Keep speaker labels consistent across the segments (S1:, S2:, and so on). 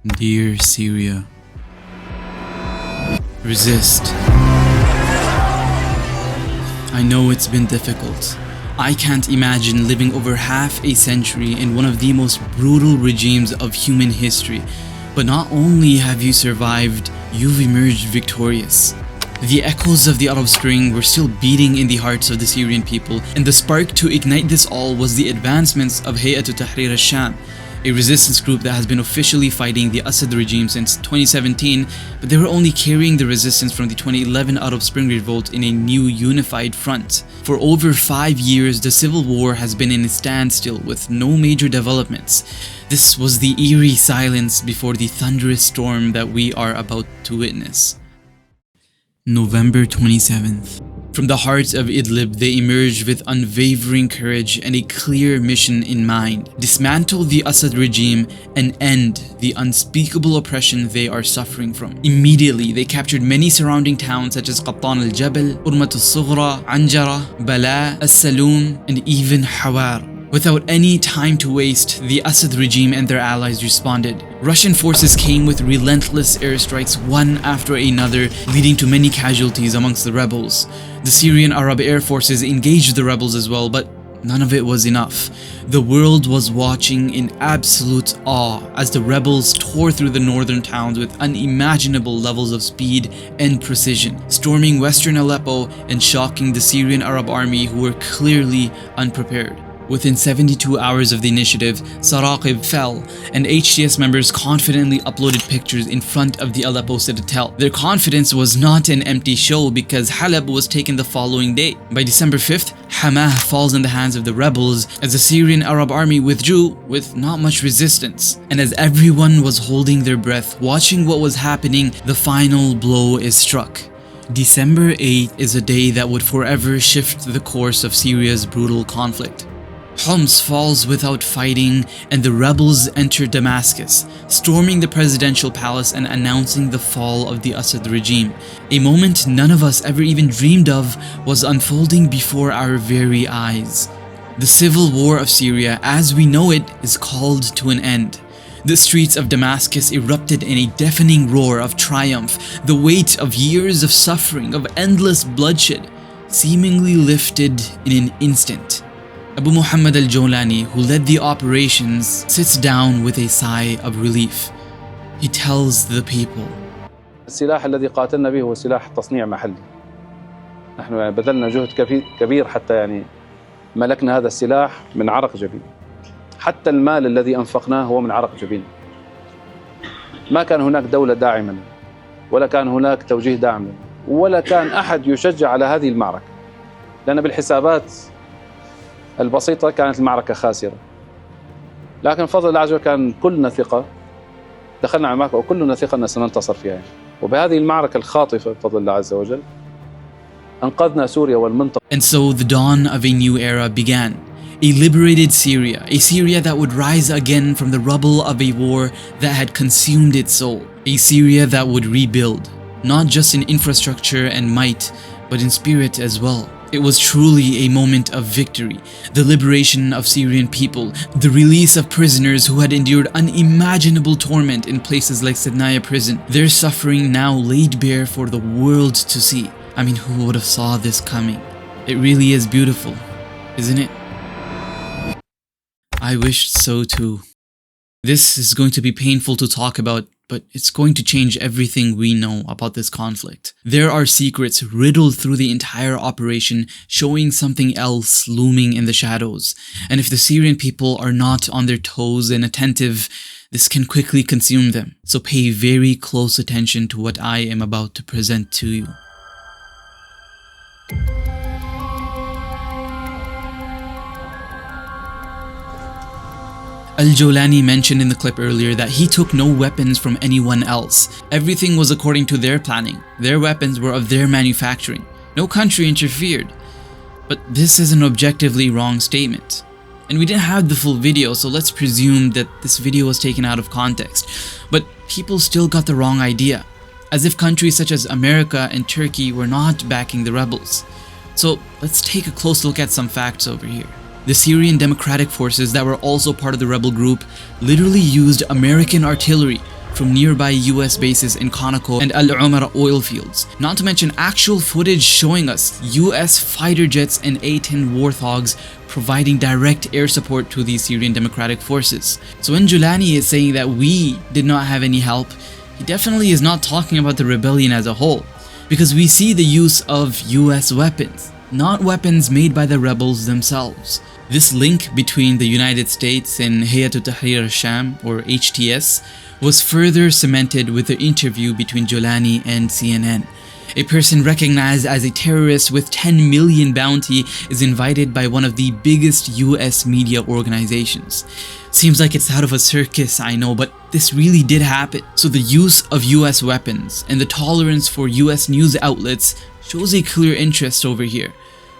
S1: Dear Syria, resist. I know it's been difficult. I can't imagine living over half a century in one of the most brutal regimes of human history. But not only have you survived, you've emerged victorious. The echoes of the Arab Spring were still beating in the hearts of the Syrian people, and the spark to ignite this all was the advancements of 𝗟𝗘𝗧'𝗦, a resistance group that has been officially fighting the Assad regime since 2017, but they were only carrying the resistance from the 2011 Arab Spring revolt in a new unified front. For over 5 years, the civil war has been in a standstill with no major developments. This was the eerie silence before the thunderous storm that we are about to witness. November 27th. From the heart of Idlib, they emerged with unwavering courage and a clear mission in mind: dismantle the Assad regime and end the unspeakable oppression they are suffering from. Immediately, they captured many surrounding towns such as 𝗟𝗘𝗧'𝗦, 𝗟𝗘𝗧'𝗦, 𝗟𝗘𝗧, Bala, 𝗟𝗘𝗧, and even 𝗟𝗧. Without any time to waste, the Assad regime and their allies responded. Russian forces came with relentless airstrikes one after another, leading to many casualties amongst the rebels. The Syrian Arab air forces engaged the rebels as well, but none of it was enough. The world was watching in absolute awe as the rebels tore through the northern towns with unimaginable levels of speed and precision, storming western Aleppo and shocking the Syrian Arab army, who were clearly unprepared. Within 72 hours of the initiative, 𝗟𝗘𝗧'𝗦 fell, and HTS members confidently uploaded pictures in front of the Aleppo citadel. Their confidence was not an empty show because Halab was taken the following day. By December 5th, Hama falls in the hands of the rebels as the Syrian Arab army withdrew with not much resistance. And as everyone was holding their breath, watching what was happening, the final blow is struck. December 8th is a day that would forever shift the course of Syria's brutal conflict. Homs falls without fighting, and the rebels enter Damascus, storming the presidential palace and announcing the fall of the Assad regime. A moment none of us ever even dreamed of was unfolding before our very eyes. The civil war of Syria, as we know it, is called to an end. The streets of Damascus erupted in a deafening roar of triumph, the weight of years of suffering, of endless bloodshed, seemingly lifted in an instant. Abu Muhammad al-Jawlani, who led the operations, sits down with a sigh of relief. He tells the people,
S2: السلاح الذي قاتلنا به هو سلاح تصنيع محلي. نحن بذلنا جهد كبير حتى ملكنا هذا السلاح من عرق جبين. حتى المال الذي أنفقناه هو من عرق جبين. ما كان هناك دولة داعمة، ولا كان هناك توجيه داعم، ولا كان أحد يشجع على هذه المعركة. لأن بالحسابات البسيطة كانت المعركة خاسرة، لكن بفضل الله عز وجل كان كلنا ثقة، دخلنا على المعركة وكلنا ثقة أن سننتصر فيها. وبهذه المعركة الخاطفة بفضل الله عز وجل أنقذنا سوريا والمنطقة.
S1: And so the dawn of a new era began. A liberated Syria, a Syria that would rise again from the rubble of a war that had consumed its soul. A Syria that would rebuild, not just in infrastructure and might, but in spirit as well. It was truly a moment of victory, the liberation of Syrian people, the release of prisoners who had endured unimaginable torment in places like Sednaya prison. Their suffering now laid bare for the world to see. I mean, who would have saw this coming? It really is beautiful, isn't it? I wished so too. This is going to be painful to talk about, but it's going to change everything we know about this conflict. There are secrets riddled through the entire operation, showing something else looming in the shadows. And if the Syrian people are not on their toes and attentive, this can quickly consume them. So pay very close attention to what I am about to present to you. Al-Jawlani mentioned in the clip earlier that he took no weapons from anyone else. Everything was according to their planning. Their weapons were of their manufacturing. No country interfered. But this is an objectively wrong statement. And we didn't have the full video, so let's presume that this video was taken out of context. But people still got the wrong idea, as if countries such as America and Turkey were not backing the rebels. So let's take a close look at some facts over here. The Syrian Democratic Forces that were also part of the rebel group literally used American artillery from nearby US bases in Conoco and 𝗟𝗡𝗧 oil fields. Not to mention actual footage showing us US fighter jets and A-10 Warthogs providing direct air support to the Syrian Democratic Forces. So when 𝗟𝗘𝗧𝗧 is saying that we did not have any help, he definitely is not talking about the rebellion as a whole, because we see the use of US weapons, not weapons made by the rebels themselves. This link between the United States and 𝗟𝗘𝗧'𝗦 or HTS was further cemented with the interview between 𝗟𝗘𝗧𝗧 and CNN. A person recognized as a terrorist with 10 million bounty is invited by one of the biggest US media organizations. Seems like it's out of a circus, I know, but this really did happen. So the use of US weapons and the tolerance for US news outlets shows a clear interest over here.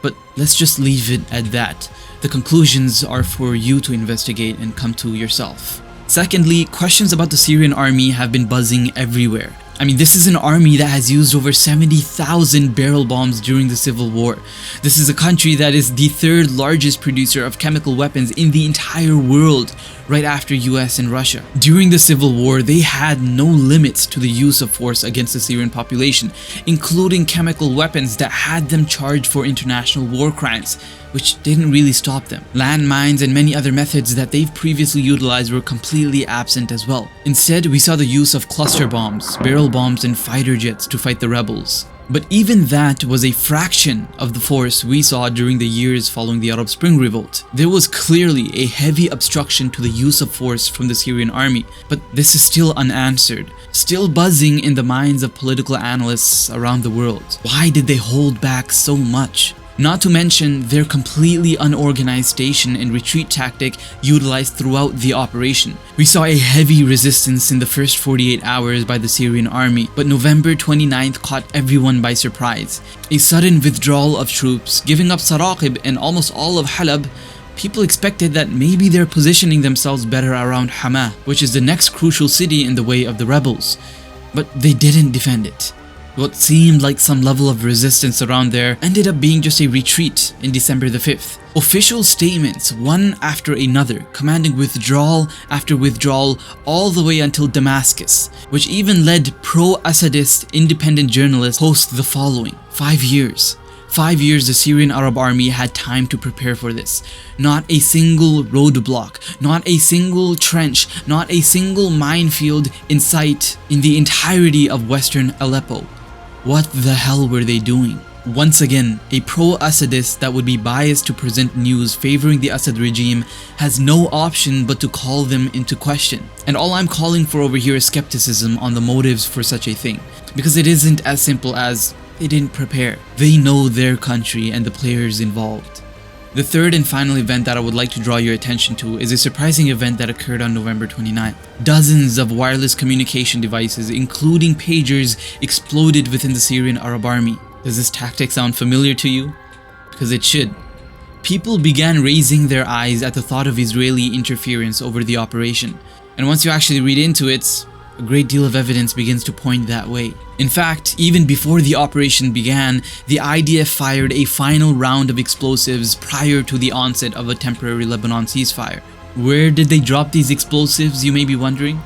S1: But let's just leave it at that. The conclusions are for you to investigate and come to yourself. Secondly, questions about the Syrian army have been buzzing everywhere. I mean, this is an army that has used over 70,000 barrel bombs during the civil war. This is a country that is the third largest producer of chemical weapons in the entire world, right after US and Russia. During the civil war, they had no limits to the use of force against the Syrian population, including chemical weapons that had them charged for international war crimes, which didn't really stop them. Landmines and many other methods that they've previously utilized were completely absent as well. Instead, we saw the use of cluster bombs, barrel bombs, and fighter jets to fight the rebels. But even that was a fraction of the force we saw during the years following the Arab Spring Revolt. There was clearly a heavy obstruction to the use of force from the Syrian army, but this is still unanswered, still buzzing in the minds of political analysts around the world. Why did they hold back so much? Not to mention their completely unorganized station and retreat tactic utilized throughout the operation. We saw a heavy resistance in the first 48 hours by the Syrian army, but November 29th caught everyone by surprise. A sudden withdrawal of troops, giving up 𝗟𝗧𝗧 and almost all of Halab. People expected that maybe they're positioning themselves better around Hama, which is the next crucial city in the way of the rebels. But they didn't defend it. What seemed like some level of resistance around there ended up being just a retreat in December the 5th. Official statements, one after another, commanding withdrawal after withdrawal all the way until Damascus, which even led pro-Assadist independent journalists post the following: 5 years. 5 years the Syrian Arab army had time to prepare for this. Not a single roadblock, not a single trench, not a single minefield in sight in the entirety of western Aleppo. What the hell were they doing? Once again, a pro-Assadist that would be biased to present news favoring the Assad regime has no option but to call them into question. And all I'm calling for over here is skepticism on the motives for such a thing. Because it isn't as simple as they didn't prepare. They know their country and the players involved. The third and final event that I would like to draw your attention to is a surprising event that occurred on November 29th. Dozens of wireless communication devices, including pagers, exploded within the Syrian Arab army. Does this tactic sound familiar to you? Because it should. People began raising their eyes at the thought of Israeli interference over the operation. And once you actually read into it, a great deal of evidence begins to point that way. In fact, even before the operation began, the IDF fired a final round of explosives prior to the onset of a temporary Lebanon ceasefire. Where did they drop these explosives, you may be wondering?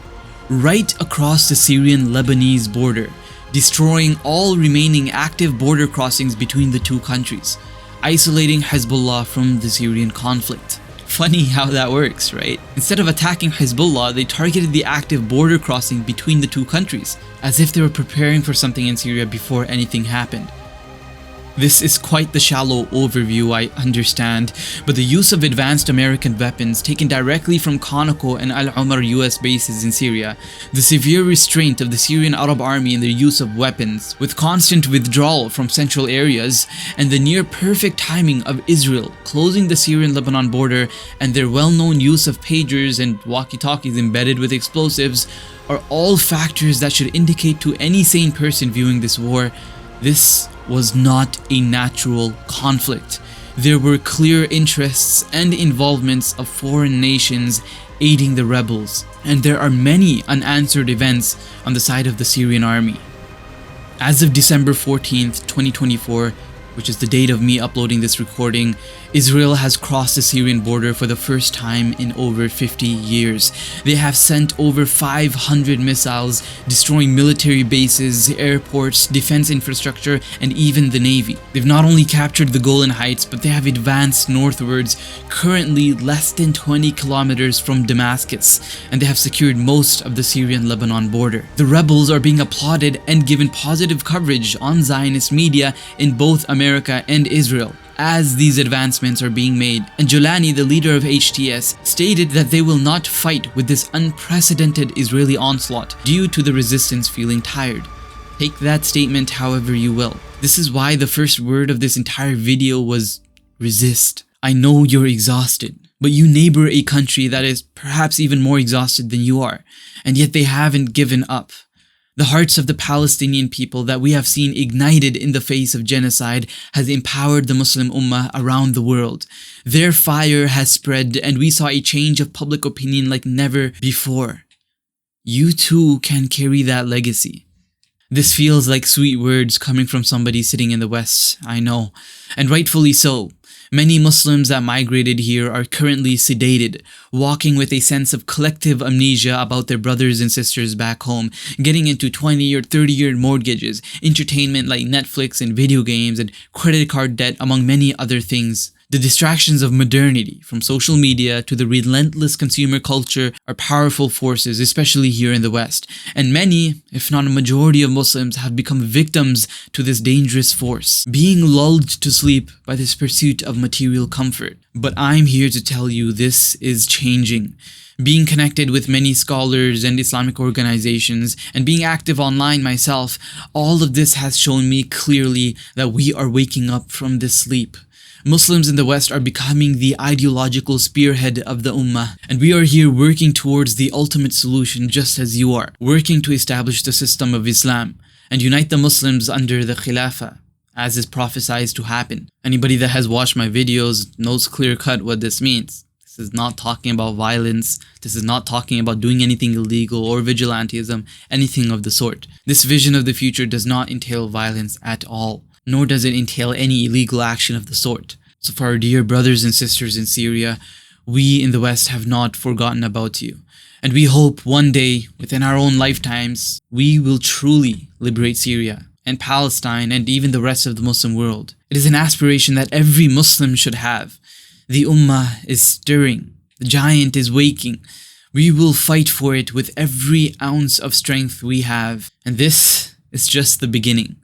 S1: Right across the Syrian-Lebanese border, destroying all remaining active border crossings between the two countries, isolating Hezbollah from the Syrian conflict. Funny how that works, right? Instead of attacking Hezbollah, they targeted the active border crossing between the two countries, as if they were preparing for something in Syria before anything happened. This is quite the shallow overview, I understand, but the use of advanced American weapons taken directly from Conoco and 𝗟𝗡𝗧𝗦 US bases in Syria, the severe restraint of the Syrian Arab army in their use of weapons, with constant withdrawal from central areas, and the near-perfect timing of Israel closing the Syrian-Lebanon border and their well-known use of pagers and walkie-talkies embedded with explosives are all factors that should indicate to any sane person viewing this war, this was not a natural conflict. There were clear interests and involvements of foreign nations aiding the rebels, and there are many unanswered events on the side of the Syrian army. As of December 14th, 2024, which is the date of me uploading this recording, Israel has crossed the Syrian border for the first time in over 50 years. They have sent over 500 missiles, destroying military bases, airports, defense infrastructure, and even the navy. They've not only captured the Golan Heights, but they have advanced northwards, currently less than 20 kilometers from Damascus, and they have secured most of the Syrian-Lebanon border. The rebels are being applauded and given positive coverage on Zionist media in both America and Israel as these advancements are being made. And 𝗟𝗘𝗧, the leader of HTS, stated that they will not fight with this unprecedented Israeli onslaught due to the resistance feeling tired. Take that statement however you will. This is why the first word of this entire video was resist. I know you're exhausted, but you neighbor a country that is perhaps even more exhausted than you are, and yet they haven't given up. The hearts of the Palestinian people that we have seen ignited in the face of genocide has empowered the Muslim Ummah around the world. Their fire has spread, and we saw a change of public opinion like never before. You too can carry that legacy. This feels like sweet words coming from somebody sitting in the West, I know, and rightfully so. Many Muslims that migrated here are currently sedated, walking with a sense of collective amnesia about their brothers and sisters back home, getting into 20 or 30-year mortgages, entertainment like Netflix and video games, and credit card debt, among many other things. The distractions of modernity, from social media to the relentless consumer culture, are powerful forces, especially here in the West. And many, if not a majority of Muslims, have become victims to this dangerous force, being lulled to sleep by this pursuit of material comfort. But I'm here to tell you this is changing. Being connected with many scholars and Islamic organizations, and being active online myself, all of this has shown me clearly that we are waking up from this sleep. Muslims in the West are becoming the ideological spearhead of the Ummah, and we are here working towards the ultimate solution just as you are, working to establish the system of Islam and unite the Muslims under the Khilafah, as is prophesied to happen. Anybody that has watched my videos knows clear-cut what this means. This is not talking about violence, this is not talking about doing anything illegal or vigilantism, anything of the sort. This vision of the future does not entail violence at all, nor does it entail any illegal action of the sort. So for our dear brothers and sisters in Syria, we in the West have not forgotten about you. And we hope one day, within our own lifetimes, we will truly liberate Syria and Palestine and even the rest of the Muslim world. It is an aspiration that every Muslim should have. The Ummah is stirring. The giant is waking. We will fight for it with every ounce of strength we have. And this is just the beginning.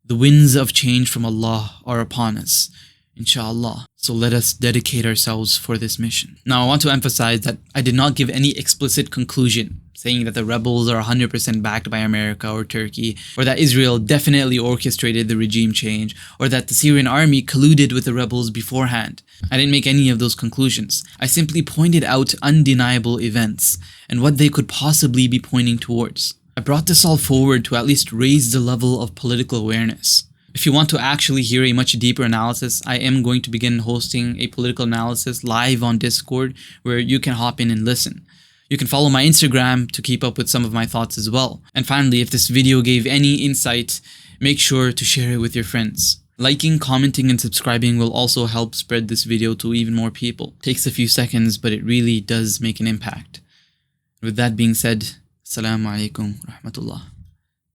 S1: The winds of change from Allah are upon us, inshallah. So let us dedicate ourselves for this mission. Now I want to emphasize that I did not give any explicit conclusion saying that the rebels are 100% backed by America or Turkey, or that Israel definitely orchestrated the regime change, or that the Syrian army colluded with the rebels beforehand. I didn't make any of those conclusions. I simply pointed out undeniable events and what they could possibly be pointing towards. I brought this all forward to at least raise the level of political awareness. If you want to actually hear a much deeper analysis, I am going to begin hosting a political analysis live on Discord where you can hop in and listen. You can follow my Instagram to keep up with some of my thoughts as well. And finally, if this video gave any insight, make sure to share it with your friends. Liking, commenting, and subscribing will also help spread this video to even more people. It takes a few seconds, but it really does make an impact. With that being said, 𝗟𝗓𝗧'𝗦𝗟𝗡𝗓.